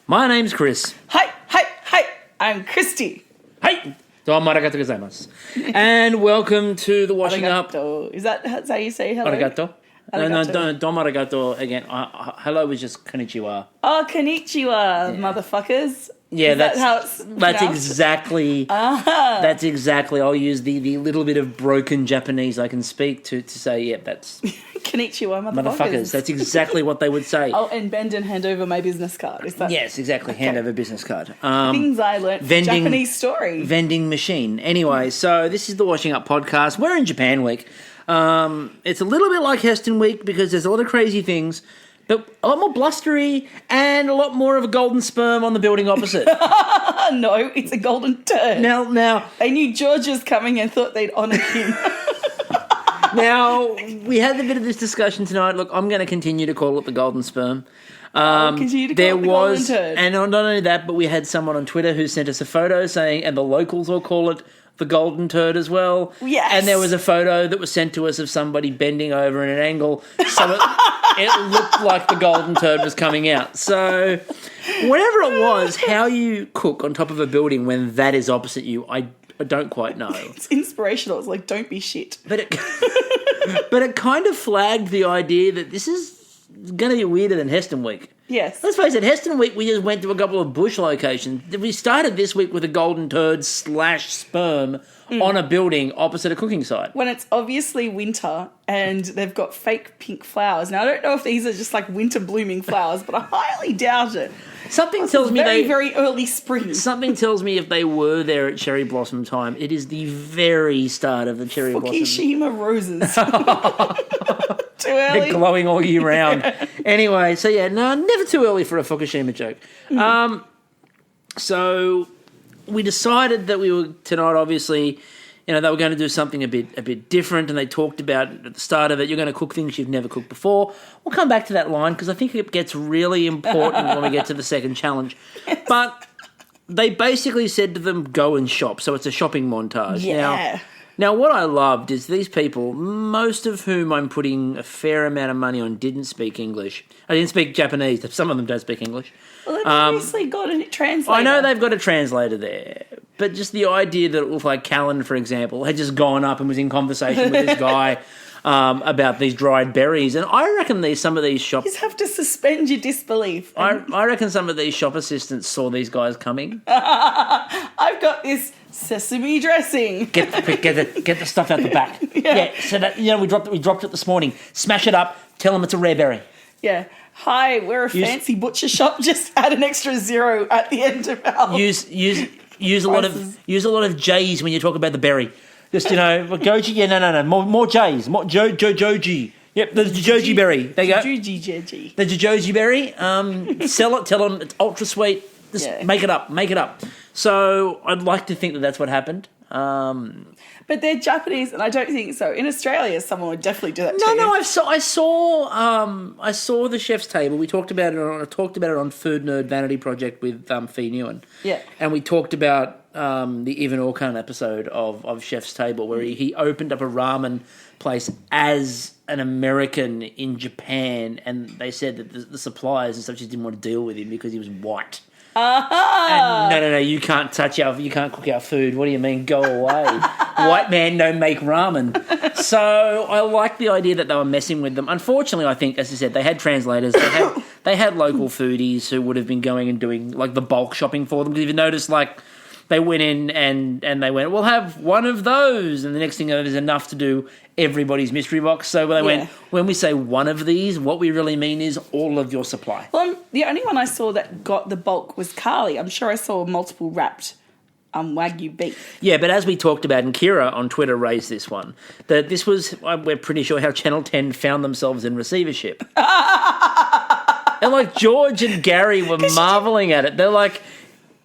My name's Chris. Hi, I'm Christy. Hey! Domo arigato gozaimasu. And welcome to the Washing Arigato. Is that how you say hello? Arigato. Arigato. No, domo arigato again. Hello is just konnichiwa. Oh, konnichiwa, motherfuckers. Yeah, Is that how it's that's pronounced? exactly. That's exactly. I'll use the little bit of broken Japanese I can speak to say, yeah, that's Konnichiwa, motherfuckers. That's exactly what they would say. Oh, and bend and hand over my business card. Is that? Yes, exactly. Okay. Hand over business card. Things I learnt from Japanese story. Vending machine. Anyway, so this is the Washing Up podcast. We're in Japan week. It's a little bit like Heston week because there's a lot of crazy things, but a lot more blustery and a lot more of a golden sperm on the building opposite. No, it's a golden turd. Now, They knew George was coming and thought they'd honour him. now we had a bit of this discussion tonight. Look, I'm going to continue to call it the golden sperm. Continue to call it the golden turd. And not only that, but we had someone on Twitter who sent us a photo saying, and the locals will call it the golden turd as well. Yes. And there was a photo that was sent to us of somebody bending over in an angle, so it looked like the golden turd was coming out. So whatever it was, how you cook on top of a building when that is opposite you, I don't quite know. It's inspirational. It's like, don't be shit. But it kind of flagged the idea that this is going to be weirder than Heston week. Yes. Let's face it, Heston week we just went to a couple of bush locations. We started this week with a golden turd / sperm on a building opposite a cooking site. When it's obviously winter and they've got fake pink flowers. Now, I don't know if these are just like winter blooming flowers, but I highly doubt it. Something tells me very early spring. Something tells me if they were there at cherry blossom time, it is the very start of the cherry blossom. Fukushima roses. Too early. They're glowing all year round. Anyway, so yeah, no, never too early for a Fukushima joke. So we decided that we were tonight, obviously, they were going to do something a bit different, and they talked about at the start of it, you're going to cook things you've never cooked before. We'll come back to that line because I think it gets really important when we get to the second challenge. Yes. But they basically said to them, go and shop. So it's a shopping montage. Yeah. Now, what I loved is these people, most of whom I'm putting a fair amount of money on, didn't speak English. I didn't speak Japanese. Some of them don't speak English. Well, they've obviously got a translator. I know they've got a translator there, but just the idea that it looked like Callan, for example, had just gone up and was in conversation with this guy about these dried berries. And I reckon some of these shop... You just have to suspend your disbelief. I reckon some of these shop assistants saw these guys coming. I've got this sesame dressing. Get the stuff out the back. Yeah. So that we dropped it this morning. Smash it up. Tell them it's a rare berry. Yeah. Hi, we're a fancy butcher shop. Just add an extra 0 at the end of our use a lot of J's when you talk about the berry. Just goji. Yeah, no. More J's. More joji. Yep, the joji berry. There you go. Joji. The joji berry. Sell it. Tell them it's ultra sweet. Just make it up. So I'd like to think that that's what happened. But they're Japanese, and I don't think so. In Australia, someone would definitely do that. No. I saw the chef's table. We talked about it on Food Nerd Vanity Project with Fee Newen. Yeah, and we talked about the Ivan Orkan episode of Chef's Table, where he opened up a ramen place as an American in Japan, and they said that the suppliers and stuff just didn't want to deal with him because he was white. And no, you can't cook our food. What do you mean? Go away. White man don't make ramen. So I like the idea that they were messing with them. Unfortunately, I think, as I said, they had translators. They had local foodies who would have been going and doing like the bulk shopping for them. Because if you notice, like, they went in and they went, we'll have one of those. And the next thing there's enough to do everybody's mystery box. So they went, when we say one of these, what we really mean is all of your supply. Well, the only one I saw that got the bulk was Carly. I'm sure I saw multiple wrapped Wagyu beef. Yeah, but as we talked about, and Kira on Twitter raised this one, that this was, we're pretty sure, how Channel 10 found themselves in receivership. And like George and Gary were marvelling at it. They're like,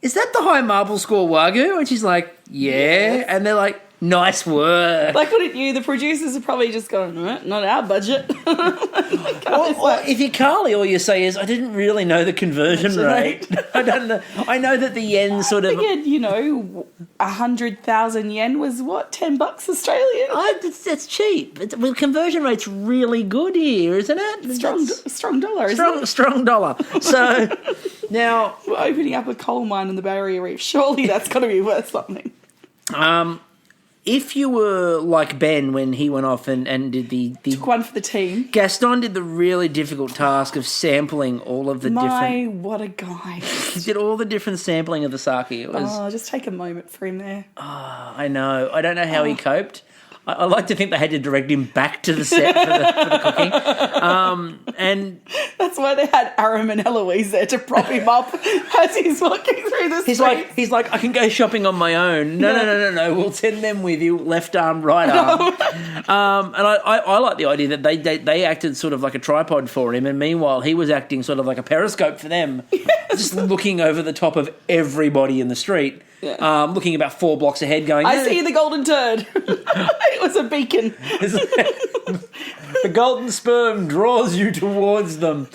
is that the high marble score Wagyu? And she's like, yeah. Yes. And they're like, nice work. Like, wouldn't you? The producers have probably just gone, not our budget. Well, if you're Carly, all you say is, I didn't really know the conversion rate. I don't know. I know that the yen sort of... Again, 100,000 yen was what, $10 Australian? That's cheap. Well, conversion rate's really good here, isn't it? Strong dollar, isn't it? Strong dollar. So, Now, We're opening up a coal mine in the Barrier Reef. Surely that's got to be worth something. if you were like Ben when he went off and did the Took one for the team. Gaston did the really difficult task of sampling all of the different... What a guy. He did all the different sampling of the sake. It was... just take a moment for him there. I know. I don't know how he coped. I like to think they had to direct him back to the set for the cooking. And that's why they had Aram and Eloise there to prop him up as he's walking through the streets. He's like, I can go shopping on my own. No. We'll send them with you, left arm, right arm. And I like the idea that they acted sort of like a tripod for him, and meanwhile he was acting sort of like a periscope for them, just looking over the top of everybody in the street. Yeah. Looking about 4 blocks ahead going... I see the golden turd. It was a beacon. The golden sperm draws you towards them.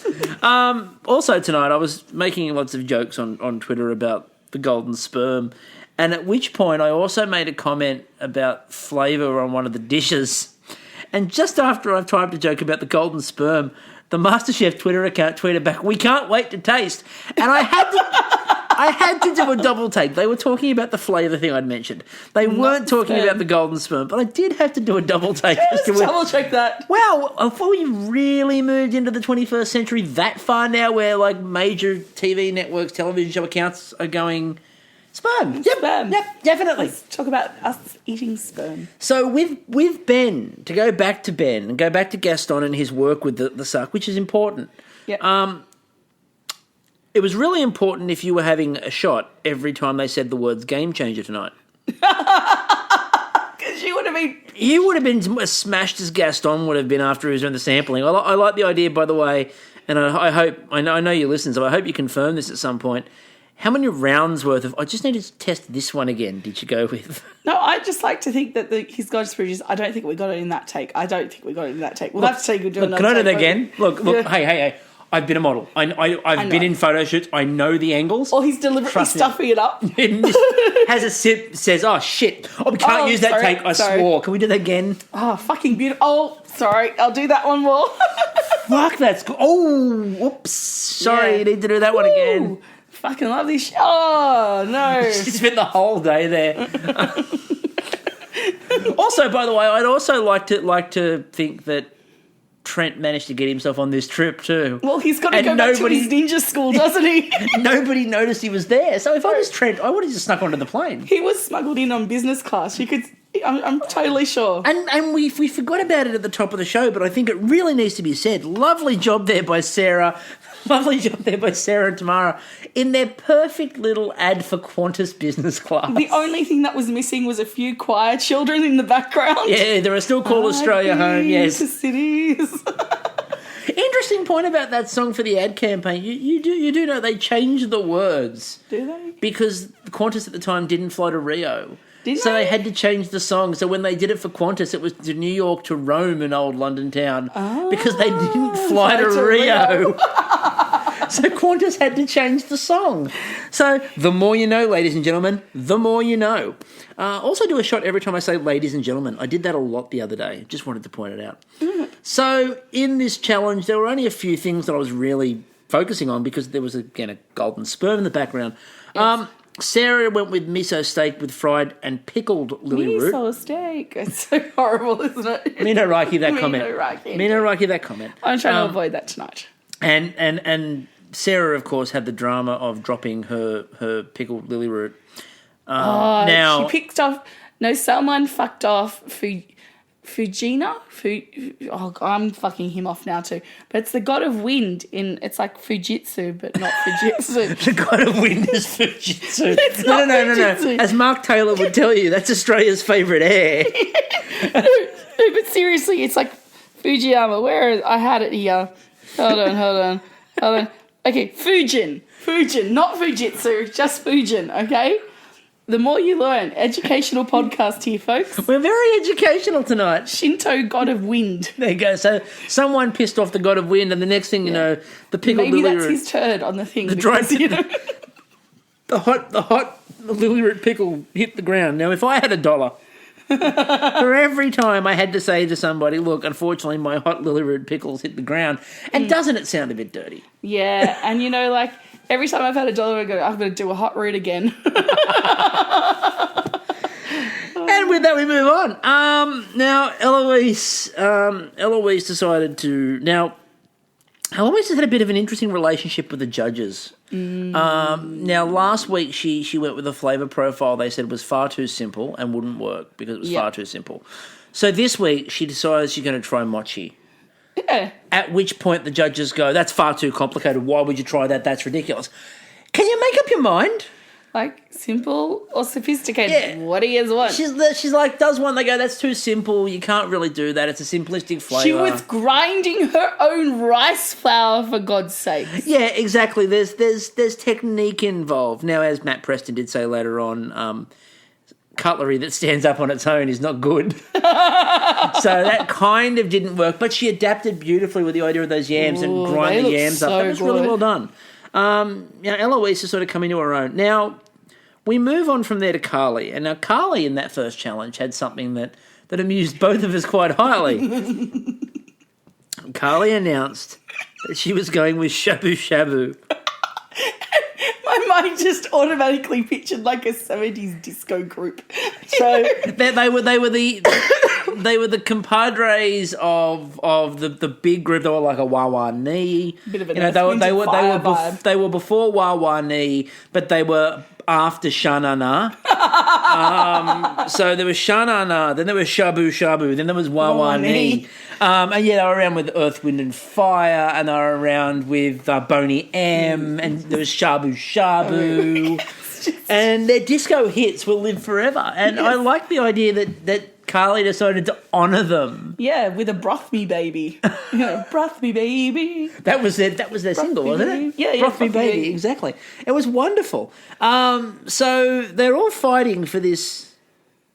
Also tonight I was making lots of jokes on Twitter about the golden sperm, and at which point I also made a comment about flavour on one of the dishes. And just after I've typed a joke about the golden sperm, the MasterChef Twitter account tweeted back, "We can't wait to taste." And I had to do a double take. They were talking about the flavour thing I'd mentioned. They weren't talking about the golden sperm, but I did have to do a double take. Let's double check that. Wow, have we really moved into the 21st century that far now, where like major TV networks, television show accounts are going sperm? Yep, sperm. Yep, definitely. Let's talk about us eating sperm. So with Ben, to go back to Ben and go back to Gaston and his work with the suck, which is important. Yeah. It was really important if you were having a shot every time they said the words game changer tonight. Because you would have been... You would have been as smashed as Gaston would have been after he was doing the sampling. I like the idea, by the way, and I know you listen, so I hope you confirm this at some point. How many rounds worth of... I just need to test this one again, did you go with? No, I just like to think that his God's Bridges, I don't think we got it in that take. We'll have to take another take. Can I do that again? Look, yeah. Hey. I've been a model. I've been in photo shoots. I know the angles. Or he's deliberately stuffing it up. Has a sip, says, "Oh, shit. Oh, we can't use that take. I swore." Can we do that again? Oh, fucking beautiful. Oh, sorry. I'll do that one more. Fuck, that's good. Oh, whoops. Sorry, you need to do that one again. Fucking love this. Oh, no. She spent the whole day there. Also, by the way, I'd also like to think that Trent managed to get himself on this trip too. Well, he's got to go back to his ninja school, doesn't he? Nobody noticed he was there. So if I was Trent, I would have just snuck onto the plane. He was smuggled in on business class. I'm totally sure. And we forgot about it at the top of the show, but I think it really needs to be said. Lovely job there by Sarah. Lovely job there by Sarah and Tamara in their perfect little ad for Qantas business class. The only thing that was missing was a few choir children in the background. Yeah, there are still Call Australia Home, yes. To cities. Interesting point about that song for the ad campaign. You do know they changed the words. Do they? Because Qantas at the time didn't fly to Rio. So they had to change the song. So when they did it for Qantas, it was to New York to Rome in old London town because they didn't fly to Rio. So Qantas had to change the song. So the more you know, ladies and gentlemen, the more you know. Also do a shot every time I say ladies and gentlemen. I did that a lot the other day. Just wanted to point it out. So in this challenge, there were only a few things that I was really focusing on because there was, again, a golden sperm in the background. Yes. Sarah went with miso steak with fried and pickled lily root. Miso steak. It's so horrible, isn't it? Me no Reiki that comment. Me no Reiki that comment. I'm trying to avoid that tonight. And Sarah, of course, had the drama of dropping her pickled lily root. Now she picked off... No, someone fucked off Fujina? I'm fucking him off now too. But it's the god of wind it's like Fujitsu, but not Fujitsu. The god of wind is Fujitsu. No. As Mark Taylor would tell you, that's Australia's favourite air. No, but seriously, it's like Fujiyama. I had it here. Hold on. Okay, Fujin, not Fujitsu, just Fujin, okay? The more you learn. Educational podcast here, folks. We're very educational tonight. Shinto god of wind. There you go. So someone pissed off the god of wind, and the next thing you know, the pickled lily root. Maybe that's his turd on the thing. The hot lily root pickle hit the ground. Now, if I had $1 for every time I had to say to somebody, look, unfortunately, my hot lily root pickles hit the ground, and doesn't it sound a bit dirty? Yeah, and Every time I've had a dollar, I go, I'm going to do a hot root again. And with that, we move on. Now, Eloise decided to... Now, Eloise has had a bit of an interesting relationship with the judges. Now, last week, she went with a flavour profile they said was far too simple and wouldn't work because it was far too simple. So this week, she decides she's going to try mochi. Yeah. At which point the judges go, that's far too complicated. Why would you try that? That's ridiculous. Can you make up your mind? Like, simple or sophisticated? Yeah. What do you want? She's like, does one, they go, that's too simple. You can't really do that. It's a simplistic flavour. She was grinding her own rice flour, for God's sake. Yeah, exactly. There's technique involved. Now, as Matt Preston did say later on, cutlery that stands up on its own is not good. So that kind of didn't work. But she adapted beautifully with the idea of those yams and grind the yams up. That was really well done. Eloise is sort of coming to her own. Now, we move on from there to Carly. And now Carly in that first challenge had something that amused both of us quite highly. Carly announced that she was going with shabu shabu. My mind just automatically pictured like a 70s disco group. So they were the compadres of the big group. They were like a Wawa Ni. Bit of an they were before Wawa Ni, but they were after Shanana. So there was Shanana, then there was Shabu Shabu, then there was Wawa Ni. And yeah, they were around with Earth, Wind and Fire, and they were around with Boney M, and there was Shabu Shabu. And their disco hits will live forever. And I like the idea that Carly decided to honour them. Yeah, with a Broth Me Baby. Broth Me Baby. That was their single, wasn't it? Yeah. Broth Me Baby, exactly. It was wonderful. So they're all fighting for this.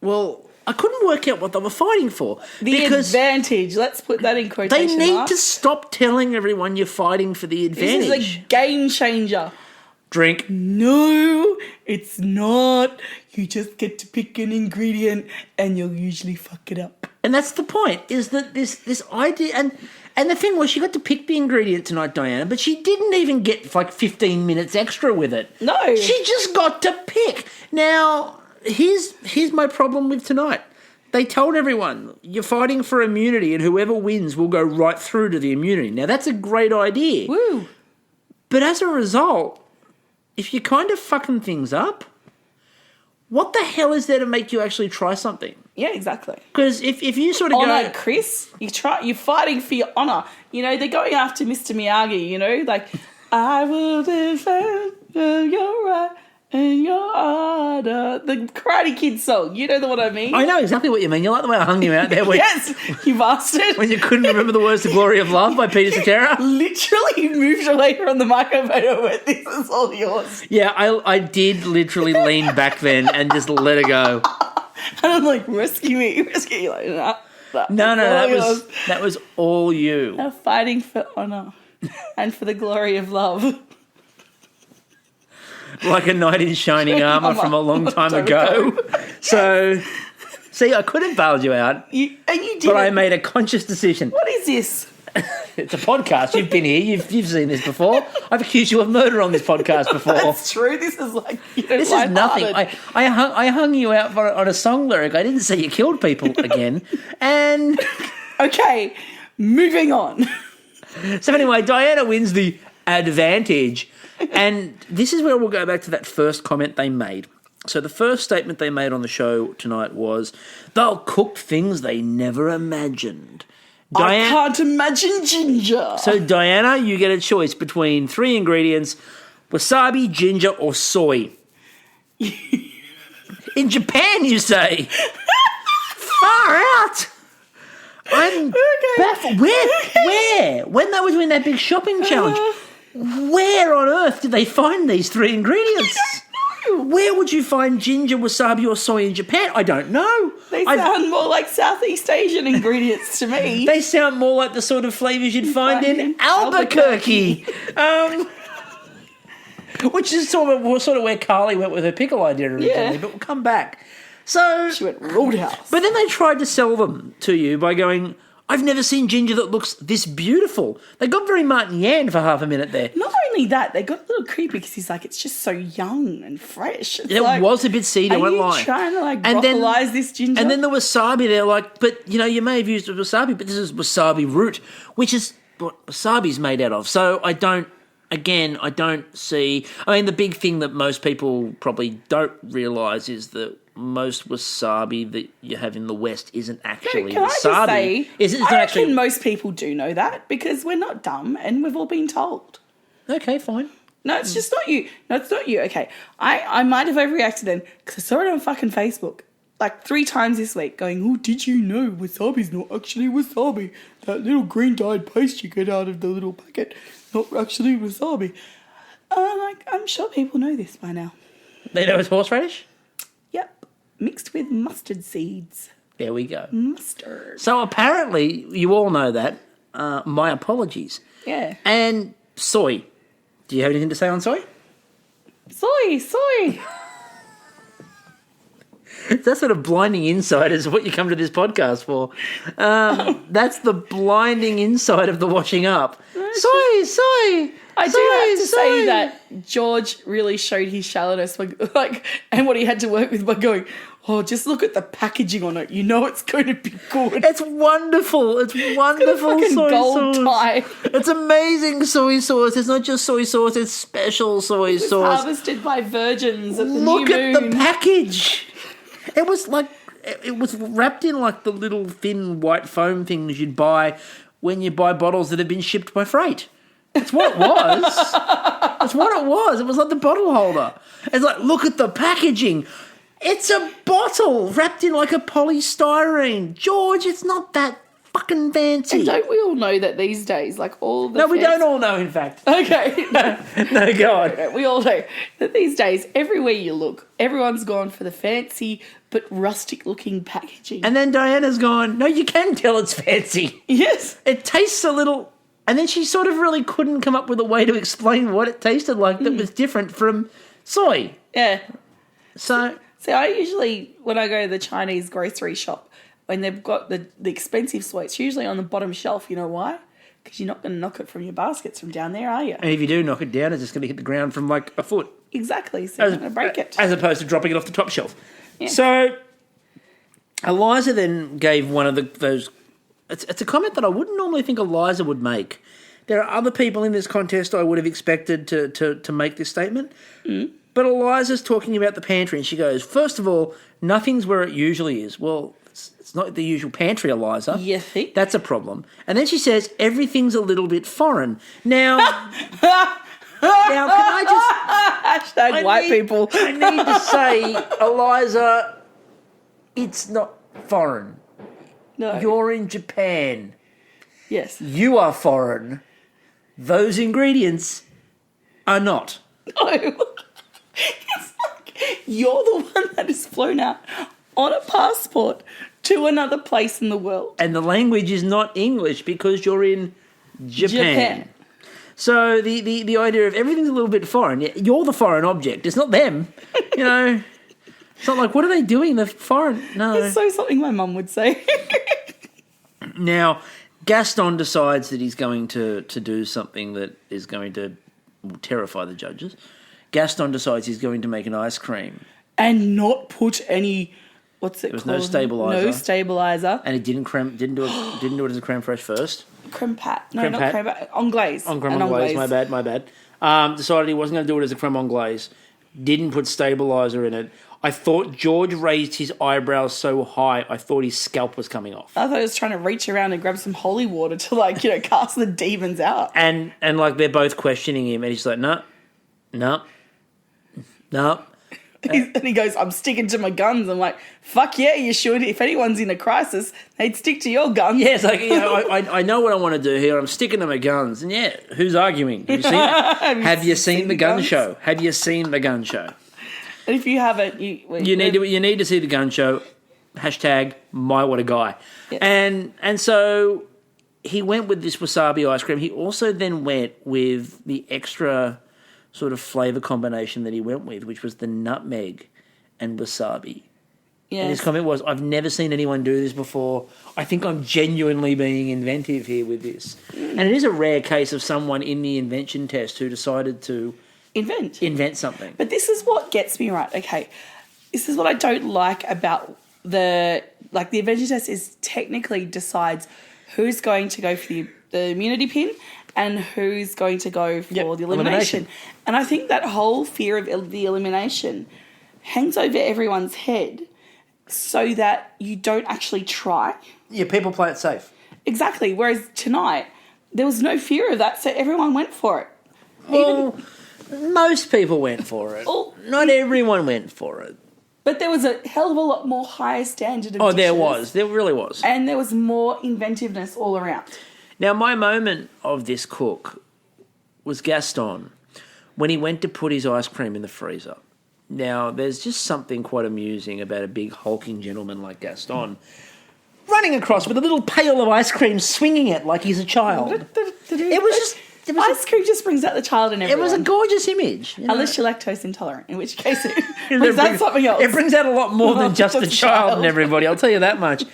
Well, I couldn't work out what they were fighting for. The advantage. Let's put that in quotation They need marks. to stop telling everyone you're fighting for the advantage. This is a game changer. Drink. No, it's not. You just get to pick an ingredient and you'll usually fuck it up. And that's the point, is that this idea... And the thing was, she got to pick the ingredient tonight, Diana, but she didn't even get like 15 minutes extra with it. No. She just got to pick. Now, here's my problem with tonight. They told everyone, you're fighting for immunity and whoever wins will go right through to the immunity. Now, that's a great idea. Woo. But as a result, if you're kind of fucking things up, what the hell is there to make you actually try something? Yeah, exactly. Because if you sort of honour, go... Chris, you're fighting for your honour. You know, they're going after Mr. Miyagi, you know, like, I will defend your right and your honour. The Karate Kid song, you know the one I mean? I know exactly what you mean. You like the way I hung you out there. Yes, you bastard. When you couldn't remember the words to Glory of Love by Peter Cetera. Literally moved away from the microphone and went, this is all yours. Yeah, I did literally lean back then and just let it go. And I'm like, rescue me. Like, No, that was all you. They're fighting for honour and for the glory of love. Like a knight in shining armour from a long time ago. So, see, I could have bailed you out. And you did. But I made a conscious decision. What is this? It's a podcast. You've been here. You've seen this before. I've accused you of murder on this podcast before. That's true. This is like, this is nothing. I hung you out on a song lyric. I didn't say you killed people again. And okay, moving on. So anyway, Diana wins the advantage. And this is where we'll go back to that first comment they made. So the first statement they made on the show tonight was, they'll cook things they never imagined. I can't imagine ginger. So, Diana, you get a choice between 3 ingredients, wasabi, ginger, or soy. In Japan, you say. Far out. I'm baffled. Where? When they were doing that big shopping challenge, where on earth did they find these 3 ingredients? Where would you find ginger, wasabi, or soy in Japan? I don't know. They sound more like Southeast Asian ingredients to me. They sound more like the sort of flavours you'd find in Albuquerque. Which is sort of where Carly went with her pickle idea originally, but we'll come back. So she went Roadhouse. But then they tried to sell them to you by going, I've never seen ginger that looks this beautiful. They got very Martin Yan for half a minute there. No, only that, they got a little creepy because he's like, it's just so young and fresh. It's It like, was a bit seedy, I won't lie. Are you trying to broccolize this ginger? And then the wasabi, they're like, but, you may have used wasabi, but this is wasabi root, which is what wasabi's made out of. So I don't see... I mean, the big thing that most people probably don't realise is that most wasabi that you have in the West isn't actually Can wasabi. I just say, I reckon most people do know that because we're not dumb and we've all been told. Okay, fine. No, it's just not you. No, it's not you. Okay, I might have overreacted then because I saw it on fucking Facebook like 3 times this week going, oh, did you know wasabi's not actually wasabi? That little green dyed paste you get out of the little packet, not actually wasabi. I'm sure people know this by now. They know it's horseradish? Yep, mixed with mustard seeds. There we go. Mustard. So apparently, you all know that. My apologies. Yeah. And soy. Do you have anything to say on soy? Soy. That sort of blinding insight is what you come to this podcast for. That's the blinding insight of the washing up. Soy. I do have to say that George really showed his shallowness, and what he had to work with by going, oh, just look at the packaging on it. You know it's going to be good. It's wonderful. It's wonderful soy gold sauce. tie. It's amazing soy sauce. It's not just soy sauce. It's special soy sauce. Harvested by virgins at the Look new at moon. the package. It was wrapped in like the little thin white foam things you'd buy when you buy bottles that have been shipped by freight. That's what it was. That's what it was. It was like the bottle holder. It's like, look at the packaging. It's a bottle wrapped in like a polystyrene. George, it's not that fucking fancy. And don't we all know that these days, like all the... No, we don't all know, in fact. Okay. No, go on. We all know that these days, everywhere you look, everyone's gone for the fancy but rustic-looking packaging. And then Diana's gone, no, you can tell it's fancy. Yes. It tastes a little... And then she sort of really couldn't come up with a way to explain what it tasted like that was different from soy. Yeah. So I usually, when I go to the Chinese grocery shop, when they've got the expensive soy, it's usually on the bottom shelf. You know why? Because you're not going to knock it from your baskets from down there, are you? And if you do knock it down, it's just going to hit the ground from like a foot. Exactly. So you're going to break it. As opposed to dropping it off the top shelf. Yeah. So Eliza then gave one of those... It's a comment that I wouldn't normally think Eliza would make. There are other people in this contest I would have expected to make this statement. Mm. But Eliza's talking about the pantry and she goes, first of all, nothing's where it usually is. Well, it's not the usual pantry, Eliza. You think? That's a problem. And then she says, everything's a little bit foreign. Now, can I just... Hashtag white people. I need to say, Eliza, it's not foreign. No. You're in Japan. Yes. You are foreign. Those ingredients are not. No. It's like you're the one that is flown out on a passport to another place in the world. And the language is not English because you're in Japan. So the idea of everything's a little bit foreign. You're the foreign object. It's not them. You know, it's not like, what are they doing? They're foreign. No. It's so something my mum would say. Now, Gaston decides that he's going to do something that is going to terrify the judges. Gaston decides he's going to make an ice cream. And not put any... What's it called? There was no stabiliser. No stabiliser. And he didn't do it as a creme fraiche first. Creme pat. No, Creme not pat. creme pat. Anglaise. On creme anglaise. My bad. Decided he wasn't going to do it as a creme anglaise. Didn't put stabiliser in it. I thought George raised his eyebrows so high, I thought his scalp was coming off. I thought he was trying to reach around and grab some holy water to, cast the demons out. And they're both questioning him, and he's like, no. And he goes, I'm sticking to my guns. I'm like, fuck yeah, you should. If anyone's in a crisis, they'd stick to your guns. Yeah, it's like, I know what I want to do here. I'm sticking to my guns. And yeah, who's arguing? Have you seen the gun show? Have you seen the gun show? And if you haven't, you need to see the gun show. Hashtag my what a guy. Yes. And so he went with this wasabi ice cream. He also then went with the extra sort of flavour combination that he went with, which was the nutmeg and wasabi. Yes. And his comment was, I've never seen anyone do this before. I think I'm genuinely being inventive here with this. And it is a rare case of someone in the invention test who decided to invent something. But this is what gets me right. Okay, this is what I don't like about the invention test is technically decides who's going to go for the immunity pin and who's going to go for the elimination. And I think that whole fear of the elimination hangs over everyone's head so that you don't actually try. Yeah, people play it safe. Exactly. Whereas tonight, there was no fear of that, so everyone went for it. Well, most people went for it. Not everyone went for it. But there was a hell of a lot more higher standard of dishes. There was. There really was. And there was more inventiveness all around. Now, my moment of this cook was Gaston when he went to put his ice cream in the freezer. Now, there's just something quite amusing about a big hulking gentleman like Gaston running across with a little pail of ice cream, swinging it like he's a child. It was just... Ice cream just brings out the child in everyone. It was a gorgeous image. Unless you're lactose intolerant, in which case it brings out something else. It brings out a lot more than just a child in everybody, I'll tell you that much.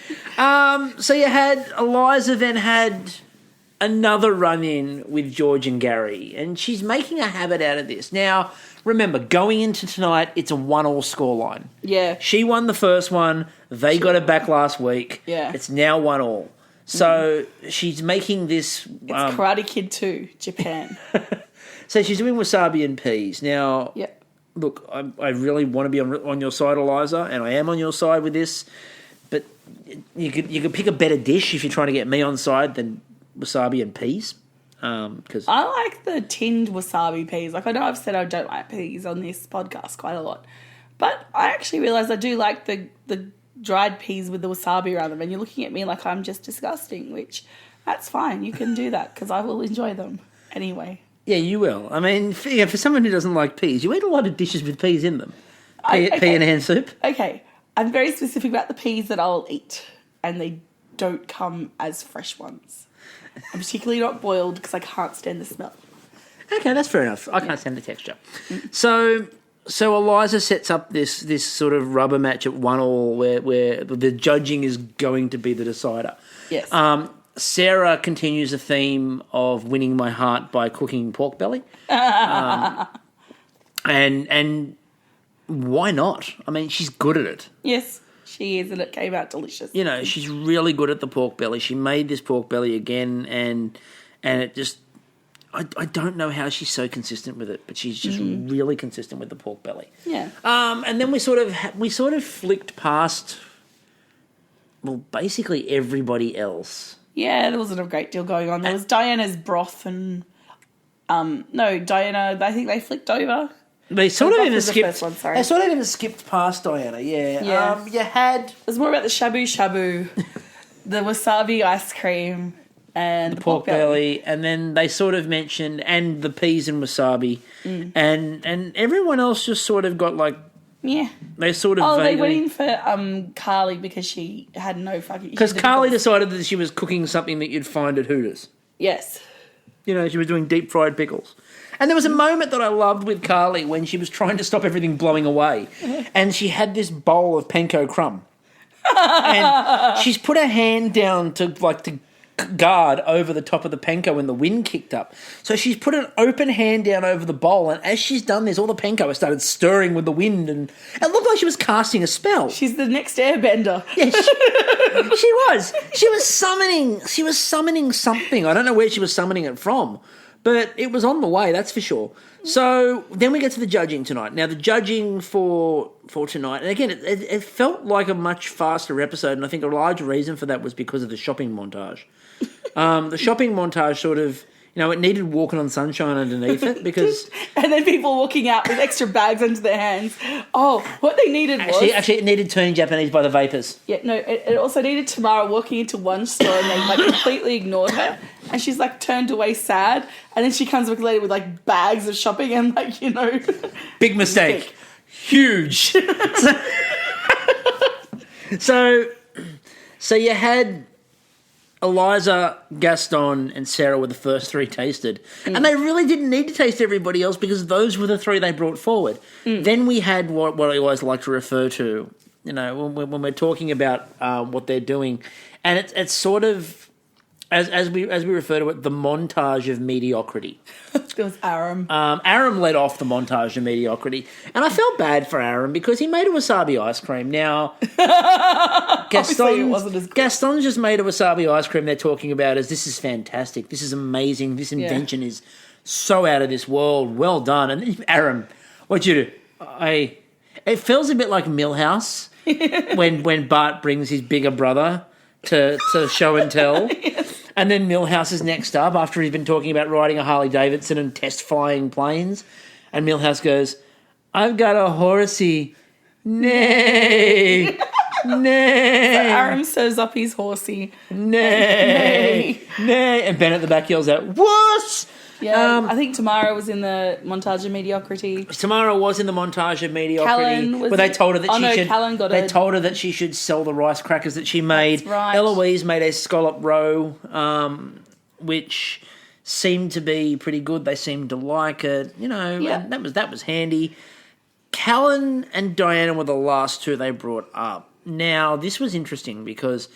So you had... Eliza then had another run-in with George and Gary, and she's making a habit out of this. Now, remember, going into tonight, it's a 1-1 scoreline. Yeah. She won the first one. They got it back last week. Yeah. It's now 1-1. So she's making this... It's Karate Kid 2, Japan. So she's doing wasabi and peas. Now, Yep. Look, I really want to be on your side, Eliza, and I am on your side with this, but you could pick a better dish if you're trying to get me on side than wasabi and peas. Cause I like the tinned wasabi peas. Like, I know I've said I don't like peas on this podcast quite a lot, but I actually realise I do like the dried peas with the wasabi around them, and you're looking at me like I'm just disgusting, which that's fine. You can do that because I will enjoy them anyway. Yeah, you will. I mean, for someone who doesn't like peas, you eat a lot of dishes with peas in them. Pea and hand soup. Okay, I'm very specific about the peas that I'll eat, and they don't come as fresh ones. I'm particularly not boiled because I can't stand the smell. Okay, that's fair enough. I can't stand the texture. So Eliza sets up this sort of rubber match at 1-1 where the judging is going to be the decider. Yes. Sarah continues the theme of winning my heart by cooking pork belly. And why not? I mean, she's good at it. Yes, she is, and it came out delicious. You know, she's really good at the pork belly. She made this pork belly again, and it just... I don't know how she's so consistent with it, but she's just really consistent with the pork belly. Yeah. And then we sort of flicked past, well, basically everybody else. Yeah, there wasn't a great deal going on. There was Diana's broth and... no, Diana, I think they flicked over. They sort of even skipped... They sort of even skipped past Diana, yeah. You had... It was more about the shabu-shabu, the wasabi ice cream... and the pork belly, and then they sort of mentioned, and the peas and wasabi, and everyone else just sort of got like, they sort of they went in for Carly because she had no fucking... Because Carly decided that she was cooking something that you'd find at Hooters. Yes. You know, she was doing deep fried pickles. And there was a moment that I loved with Carly when she was trying to stop everything blowing away, and she had this bowl of panko crumb, and she's put her hand down to guard over the top of the panko when the wind kicked up. So she's put an open hand down over the bowl, and as she's done this, all the panko has started stirring with the wind, and it looked like she was casting a spell. She's the next airbender. Yeah, she was. She was summoning something. I don't know where she was summoning it from, but it was on the way, that's for sure. So then we get to the judging tonight. Now, the judging for tonight, and again, it felt like a much faster episode, and I think a large reason for that was because of the shopping montage. The shopping montage sort of, it needed walking on sunshine underneath it because... and then people walking out with extra bags under their hands. Oh, what they needed was... Actually, it needed turning Japanese by the vapours. Yeah, no, it also needed Tamara walking into one store and they completely ignored her. And she's turned away sad. And then she comes back later with bags of shopping and Big mistake. Huge. So you had... Eliza, Gaston, and Sarah were the first three tasted. And they really didn't need to taste everybody else because those were the three they brought forward. Then we had what I always like to refer to when we're talking about what they're doing, and it's sort of as we refer to it, the montage of mediocrity. It was Aram. Aram led off the montage of mediocrity, and I felt bad for Aram because he made a wasabi ice cream. Now, Gaston's just made a wasabi ice cream. They're talking about as this is fantastic, this is amazing, this invention is so out of this world. Well done. And then Aram, what'd you do? It feels a bit like Millhouse when Bart brings his bigger brother to show and tell. Yes. And then Millhouse is next up after he's been talking about riding a Harley Davidson and test flying planes. And Millhouse goes, I've got a horsey. Nay. Nay. So Aram serves up his horsey. Nay. Nay. And Ben at the back yells out, what? Yeah, I think Tamara was in the montage of mediocrity. Tamara was in the montage of mediocrity. Callan was where they told her that Callan got they told her that she should sell the rice crackers that she made. That's right. Eloise made a scallop roe, which seemed to be pretty good. They seemed to like it, and that was handy. Callan and Diana were the last two they brought up. Now, this was interesting because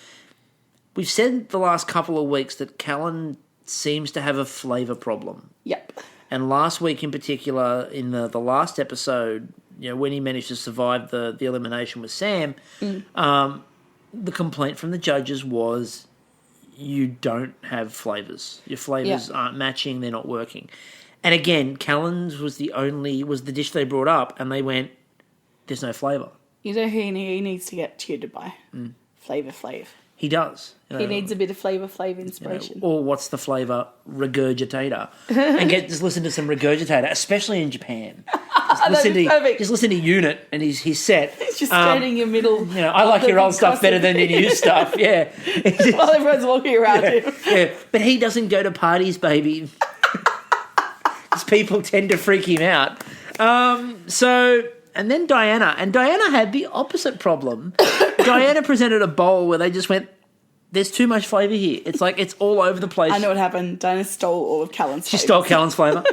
we've said the last couple of weeks that Callan seems to have a flavour problem. Yep. And last week in particular, in the last episode, when he managed to survive the elimination with Sam, the complaint from the judges was you don't have flavours. Your flavours aren't matching, they're not working. And again, Callan's was the dish they brought up, and they went, there's no flavour. You know who he needs to get tutored by? Flavor Flav. He does. He needs a bit of Flavor Flav inspiration. Or what's the flavour? Regurgitator. And just listen to some Regurgitator, especially in Japan. Just listen to Unit and his set. It's just standing in the middle. I like your old stuff better than your new stuff. Yeah. While everyone's walking around him. Yeah. But he doesn't go to parties, baby. Because people tend to freak him out. And then Diana. And Diana had the opposite problem. Diana presented a bowl where they just went, there's too much flavour here. It's like it's all over the place. I know what happened. Diana stole all of Callan's flavour. She stole Callan's flavour.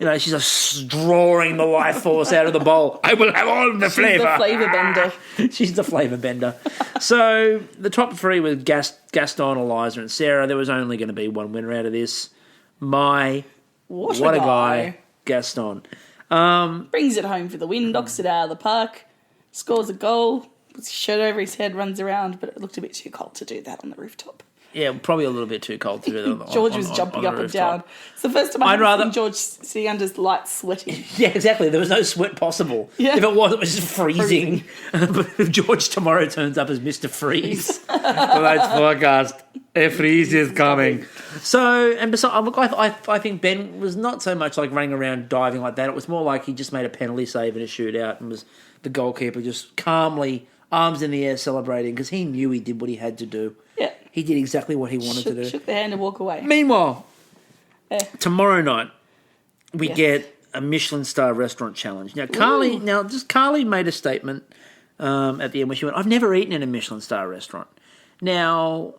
She's just drawing the life force out of the bowl. I will have all the flavour. She's the flavour bender. She's the flavour bender. So the top three were Gaston, Eliza and Sarah. There was only going to be one winner out of this. What a guy. Gaston. Brings it home for the win, knocks it out of the park, scores a goal, puts his shirt over his head, runs around, but it looked a bit too cold to do that on the rooftop. Yeah, probably a little bit too cold to do that. George was jumping up and down. It's the first time I've seen George sitting under his light sweating. Yeah, exactly. There was no sweat possible. Yeah. If it was just freezing. But if George tomorrow turns up as Mr. Freeze. Tonight's forecast. A freeze is coming. So, and besides, look, I think Ben was not so much like running around diving like that. It was more like he just made a penalty save in a shootout and was the goalkeeper just calmly, arms in the air, celebrating because he knew he did what he had to do. Yeah. He did exactly what he wanted to do. Shook the hand and walk away. Meanwhile, tomorrow night, we get a Michelin star restaurant challenge. Now, Carly made a statement at the end where she went, I've never eaten in a Michelin star restaurant. Now,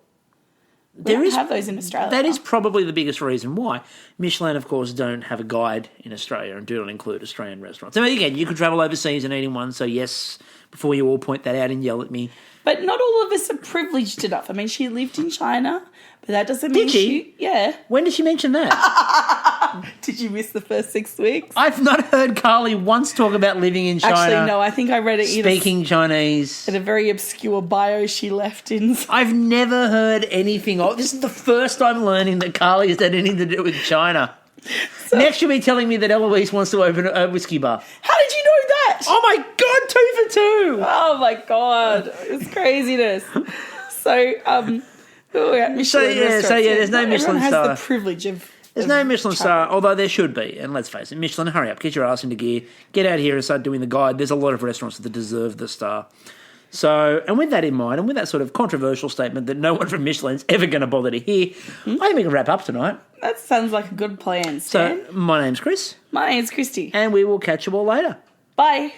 we don't have those in Australia. That is probably the biggest reason why. Michelin, of course, don't have a guide in Australia and do not include Australian restaurants. I mean, again, you could travel overseas and eat in one, so yes, before you all point that out and yell at me. But not all of us are privileged enough. I mean, she lived in China, but that doesn't mean Did she? Yeah. When did she mention that? Did you miss the first 6 weeks? I've not heard Carly once talk about living in China. Actually, no. I think I read it speaking Chinese. In a very obscure bio she left in. I've never heard anything of. This is the first I'm learning that Carly has had anything to do with China. So, next you'll be telling me that Eloise wants to open a whiskey bar. How did you know that? Oh my God, 2 for 2. Oh my God, it's craziness. So, we're at Michelin there's no Michelin star. Everyone has the privilege of. There's no Michelin star, although there should be. And let's face it, Michelin, hurry up, get your ass into gear, get out here and start doing the guide. There's a lot of restaurants that deserve the star. So, and with that in mind, and with that sort of controversial statement that no one from Michelin's ever going to bother to hear, I think we can wrap up tonight. That sounds like a good plan, Stan. So, my name's Chris. My name's Christy. And we will catch you all later. Bye.